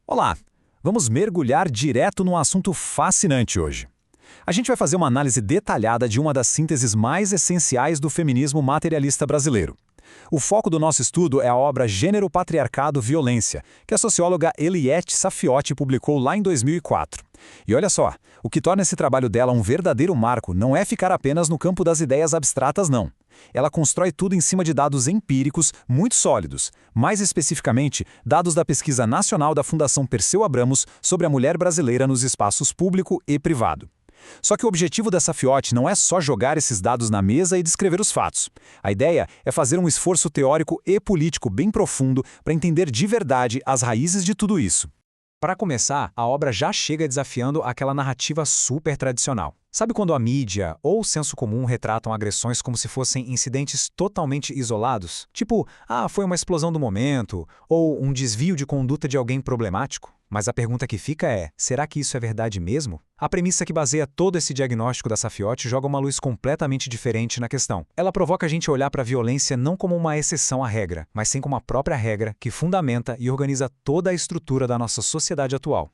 Olá! Vamos mergulhar direto num assunto fascinante hoje. A gente vai fazer uma análise detalhada de uma das sínteses mais essenciais do feminismo materialista brasileiro. O foco do nosso estudo é a obra Gênero, Patriarcado, Violência, que a socióloga Eliette Saffioti publicou lá em 2004. E olha só, o que torna esse trabalho dela um verdadeiro marco não é ficar apenas no campo das ideias abstratas, não. Ela constrói tudo em cima de dados empíricos muito sólidos, mais especificamente, dados da Pesquisa Nacional da Fundação Perseu Abramos sobre a mulher brasileira nos espaços público e privado. Só que o objetivo da Saffioti não é só jogar esses dados na mesa e descrever os fatos. A ideia é fazer um esforço teórico e político bem profundo para entender de verdade as raízes de tudo isso. Para começar, a obra já chega desafiando aquela narrativa super tradicional. Sabe quando a mídia ou o senso comum retratam agressões como se fossem incidentes totalmente isolados? Tipo, foi uma explosão do momento, ou um desvio de conduta de alguém problemático? Mas a pergunta que fica é, será que isso é verdade mesmo? A premissa que baseia todo esse diagnóstico da Saffioti joga uma luz completamente diferente na questão. Ela provoca a gente a olhar para a violência não como uma exceção à regra, mas sim como a própria regra que fundamenta e organiza toda a estrutura da nossa sociedade atual.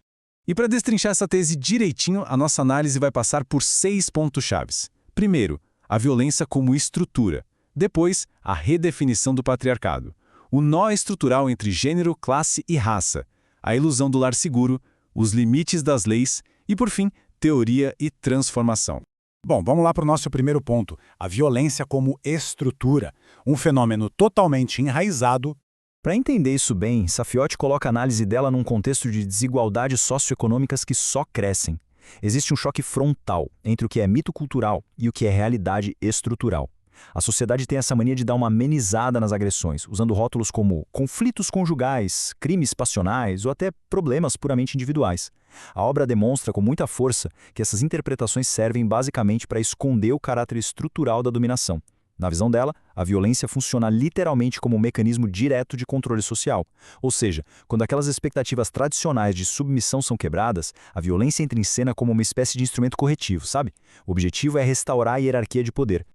E para destrinchar essa tese direitinho, a nossa análise vai passar por 6 pontos-chaves. Primeiro, a violência como estrutura. Depois, a redefinição do patriarcado. O nó estrutural entre gênero, classe e raça. A ilusão do lar seguro, os limites das leis e, por fim, teoria e transformação. Bom, vamos lá para o nosso primeiro ponto, a violência como estrutura, um fenômeno totalmente enraizado. Para entender isso bem, Saffioti coloca a análise dela num contexto de desigualdades socioeconômicas que só crescem. Existe um choque frontal entre o que é mito cultural e o que é realidade estrutural. A sociedade tem essa mania de dar uma amenizada nas agressões, usando rótulos como conflitos conjugais, crimes passionais ou até problemas puramente individuais. A obra demonstra com muita força que essas interpretações servem basicamente para esconder o caráter estrutural da dominação. Na visão dela, a violência funciona literalmente como um mecanismo direto de controle social. Ou seja, quando aquelas expectativas tradicionais de submissão são quebradas, a violência entra em cena como uma espécie de instrumento corretivo, sabe? O objetivo é restaurar a hierarquia de poder.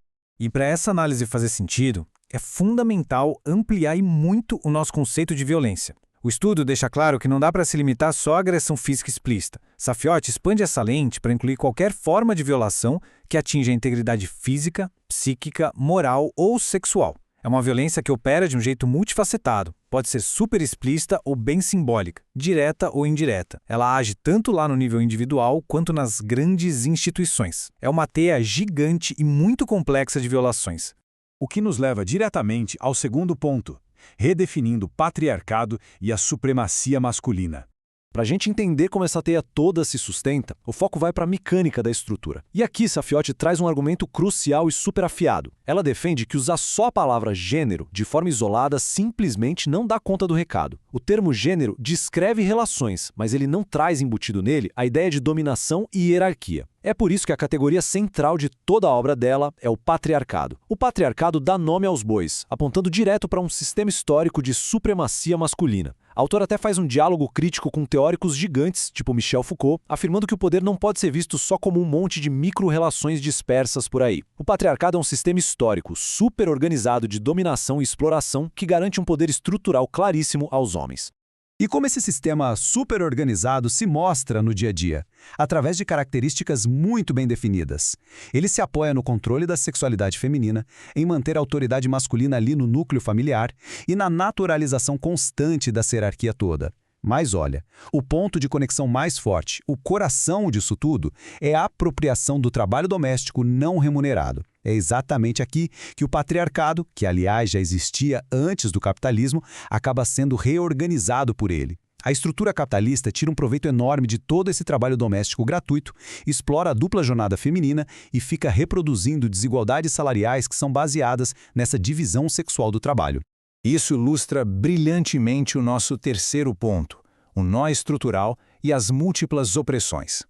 E para essa análise fazer sentido, é fundamental ampliar e muito o nosso conceito de violência. O estudo deixa claro que não dá para se limitar só à agressão física explícita. Saffioti expande essa lente para incluir qualquer forma de violação que atinja a integridade física, psíquica, moral ou sexual. É uma violência que opera de um jeito multifacetado. Pode ser super explícita ou bem simbólica, direta ou indireta. Ela age tanto lá no nível individual quanto nas grandes instituições. É uma teia gigante e muito complexa de violações. O que nos leva diretamente ao segundo ponto, redefinindo o patriarcado e a supremacia masculina. Para a gente entender como essa teia toda se sustenta, o foco vai para a mecânica da estrutura. E aqui Saffioti traz um argumento crucial e super afiado. Ela defende que usar só a palavra gênero de forma isolada simplesmente não dá conta do recado. O termo gênero descreve relações, mas ele não traz embutido nele a ideia de dominação e hierarquia. É por isso que a categoria central de toda a obra dela é o patriarcado. O patriarcado dá nome aos bois, apontando direto para um sistema histórico de supremacia masculina. A autora até faz um diálogo crítico com teóricos gigantes, tipo Michel Foucault, afirmando que o poder não pode ser visto só como um monte de micro-relações dispersas por aí. O patriarcado é um sistema histórico, super organizado de dominação e exploração que garante um poder estrutural claríssimo aos homens. E como esse sistema super organizado se mostra no dia a dia? Através de características muito bem definidas. Ele se apoia no controle da sexualidade feminina, em manter a autoridade masculina ali no núcleo familiar e na naturalização constante da hierarquia toda. Mas olha, o ponto de conexão mais forte, o coração disso tudo, é a apropriação do trabalho doméstico não remunerado. É exatamente aqui que o patriarcado, que aliás já existia antes do capitalismo, acaba sendo reorganizado por ele. A estrutura capitalista tira um proveito enorme de todo esse trabalho doméstico gratuito, explora a dupla jornada feminina e fica reproduzindo desigualdades salariais que são baseadas nessa divisão sexual do trabalho. Isso ilustra brilhantemente o nosso terceiro ponto, o nó estrutural e as múltiplas opressões.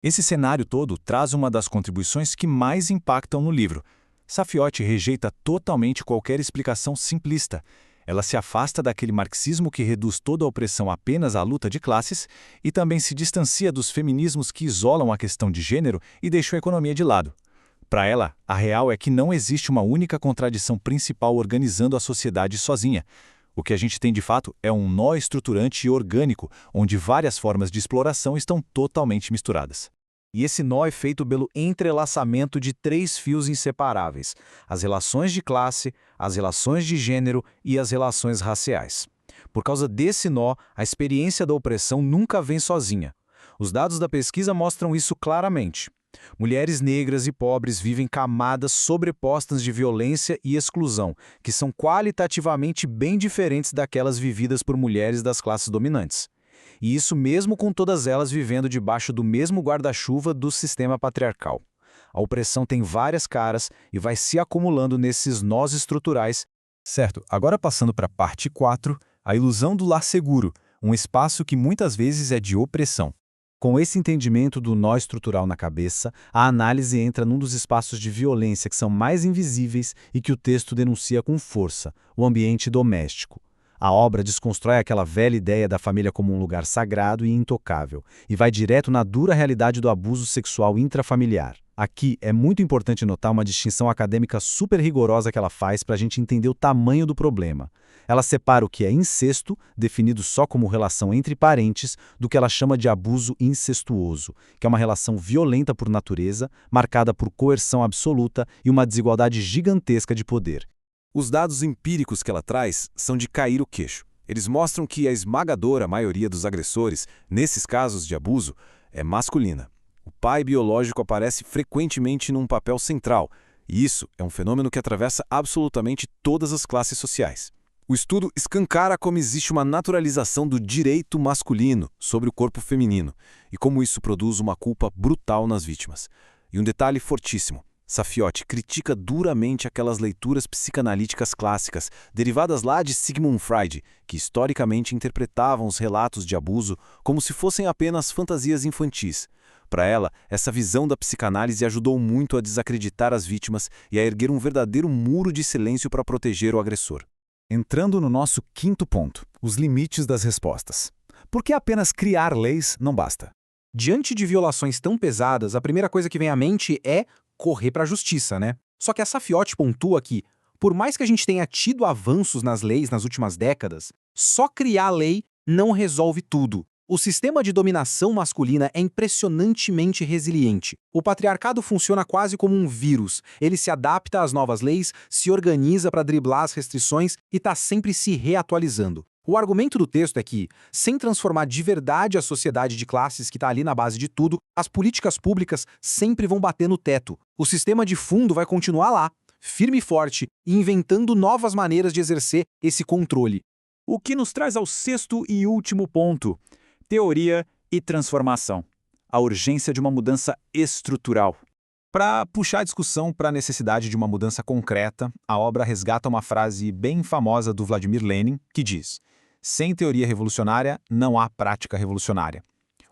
Esse cenário todo traz uma das contribuições que mais impactam no livro. Saffioti rejeita totalmente qualquer explicação simplista. Ela se afasta daquele marxismo que reduz toda a opressão apenas à luta de classes e também se distancia dos feminismos que isolam a questão de gênero e deixam a economia de lado. Para ela, a real é que não existe uma única contradição principal organizando a sociedade sozinha. O que a gente tem de fato é um nó estruturante e orgânico, onde várias formas de exploração estão totalmente misturadas. E esse nó é feito pelo entrelaçamento de 3 fios inseparáveis: as relações de classe, as relações de gênero e as relações raciais. Por causa desse nó, a experiência da opressão nunca vem sozinha. Os dados da pesquisa mostram isso claramente. Mulheres negras e pobres vivem camadas sobrepostas de violência e exclusão, que são qualitativamente bem diferentes daquelas vividas por mulheres das classes dominantes. E isso mesmo com todas elas vivendo debaixo do mesmo guarda-chuva do sistema patriarcal. A opressão tem várias caras e vai se acumulando nesses nós estruturais. Certo, agora passando para a parte 4, a ilusão do lar seguro, um espaço que muitas vezes é de opressão. Com esse entendimento do nó estrutural na cabeça, a análise entra num dos espaços de violência que são mais invisíveis e que o texto denuncia com força: o ambiente doméstico. A obra desconstrói aquela velha ideia da família como um lugar sagrado e intocável, e vai direto na dura realidade do abuso sexual intrafamiliar. Aqui é muito importante notar uma distinção acadêmica super rigorosa que ela faz para a gente entender o tamanho do problema. Ela separa o que é incesto, definido só como relação entre parentes, do que ela chama de abuso incestuoso, que é uma relação violenta por natureza, marcada por coerção absoluta e uma desigualdade gigantesca de poder. Os dados empíricos que ela traz são de cair o queixo. Eles mostram que a esmagadora maioria dos agressores, nesses casos de abuso, é masculina. O pai biológico aparece frequentemente num papel central, e isso é um fenômeno que atravessa absolutamente todas as classes sociais. O estudo escancara como existe uma naturalização do direito masculino sobre o corpo feminino, e como isso produz uma culpa brutal nas vítimas. E um detalhe fortíssimo: Safiotti critica duramente aquelas leituras psicanalíticas clássicas, derivadas lá de Sigmund Freud, que historicamente interpretavam os relatos de abuso como se fossem apenas fantasias infantis. Para ela, essa visão da psicanálise ajudou muito a desacreditar as vítimas e a erguer um verdadeiro muro de silêncio para proteger o agressor. Entrando no nosso quinto ponto, os limites das respostas. Por que apenas criar leis não basta? Diante de violações tão pesadas, a primeira coisa que vem à mente é correr para a justiça, né? Só que a Safiotti pontua que, por mais que a gente tenha tido avanços nas leis nas últimas décadas, só criar lei não resolve tudo. O sistema de dominação masculina é impressionantemente resiliente. O patriarcado funciona quase como um vírus. Ele se adapta às novas leis, se organiza para driblar as restrições e está sempre se reatualizando. O argumento do texto é que, sem transformar de verdade a sociedade de classes que está ali na base de tudo, as políticas públicas sempre vão bater no teto. O sistema de fundo vai continuar lá, firme e forte, e inventando novas maneiras de exercer esse controle. O que nos traz ao sexto e último ponto: teoria e transformação. A urgência de uma mudança estrutural. Para puxar a discussão para a necessidade de uma mudança concreta, a obra resgata uma frase bem famosa do Vladimir Lenin, que diz: sem teoria revolucionária, não há prática revolucionária.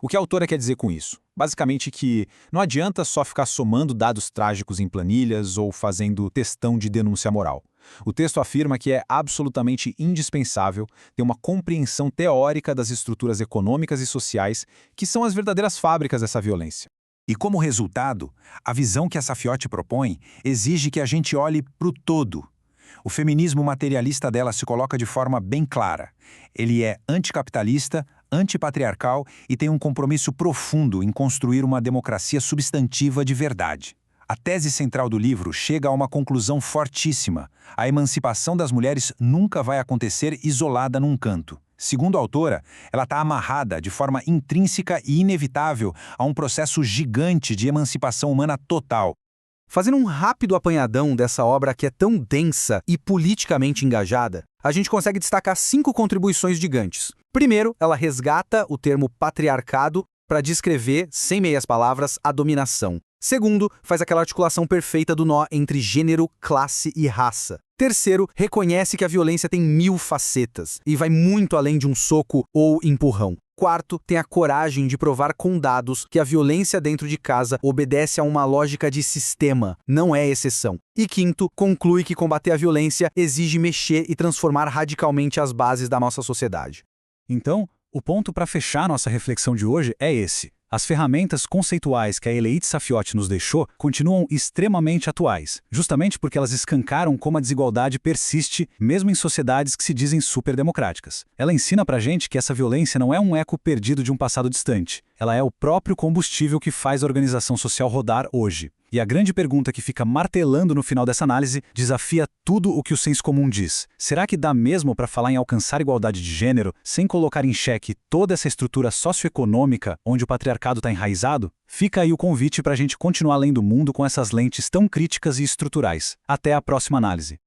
O que a autora quer dizer com isso? Basicamente que não adianta só ficar somando dados trágicos em planilhas ou fazendo textão de denúncia moral. O texto afirma que é absolutamente indispensável ter uma compreensão teórica das estruturas econômicas e sociais que são as verdadeiras fábricas dessa violência. E como resultado, a visão que a Safiotti propõe exige que a gente olhe para o todo. O feminismo materialista dela se coloca de forma bem clara. Ele é anticapitalista, antipatriarcal e tem um compromisso profundo em construir uma democracia substantiva de verdade. A tese central do livro chega a uma conclusão fortíssima: a emancipação das mulheres nunca vai acontecer isolada num canto. Segundo a autora, ela está amarrada de forma intrínseca e inevitável a um processo gigante de emancipação humana total. Fazendo um rápido apanhadão dessa obra que é tão densa e politicamente engajada, a gente consegue destacar 5 contribuições gigantes. Primeiro, ela resgata o termo patriarcado para descrever, sem meias palavras, a dominação. Segundo, faz aquela articulação perfeita do nó entre gênero, classe e raça. Terceiro, reconhece que a violência tem 1000 facetas e vai muito além de um soco ou empurrão. Quarto, tem a coragem de provar com dados que a violência dentro de casa obedece a uma lógica de sistema, não é exceção. E quinto, conclui que combater a violência exige mexer e transformar radicalmente as bases da nossa sociedade. Então, o ponto para fechar nossa reflexão de hoje é esse: As ferramentas conceituais que a Eleite Saffioti nos deixou continuam extremamente atuais, justamente porque elas escancaram como a desigualdade persiste, mesmo em sociedades que se dizem superdemocráticas. Ela ensina pra gente que essa violência não é um eco perdido de um passado distante. Ela é o próprio combustível que faz a organização social rodar hoje. E a grande pergunta que fica martelando no final dessa análise desafia tudo o que o senso comum diz. Será que dá mesmo para falar em alcançar igualdade de gênero sem colocar em xeque toda essa estrutura socioeconômica onde o patriarcado está enraizado? Fica aí o convite para a gente continuar lendo o mundo com essas lentes tão críticas e estruturais. Até a próxima análise.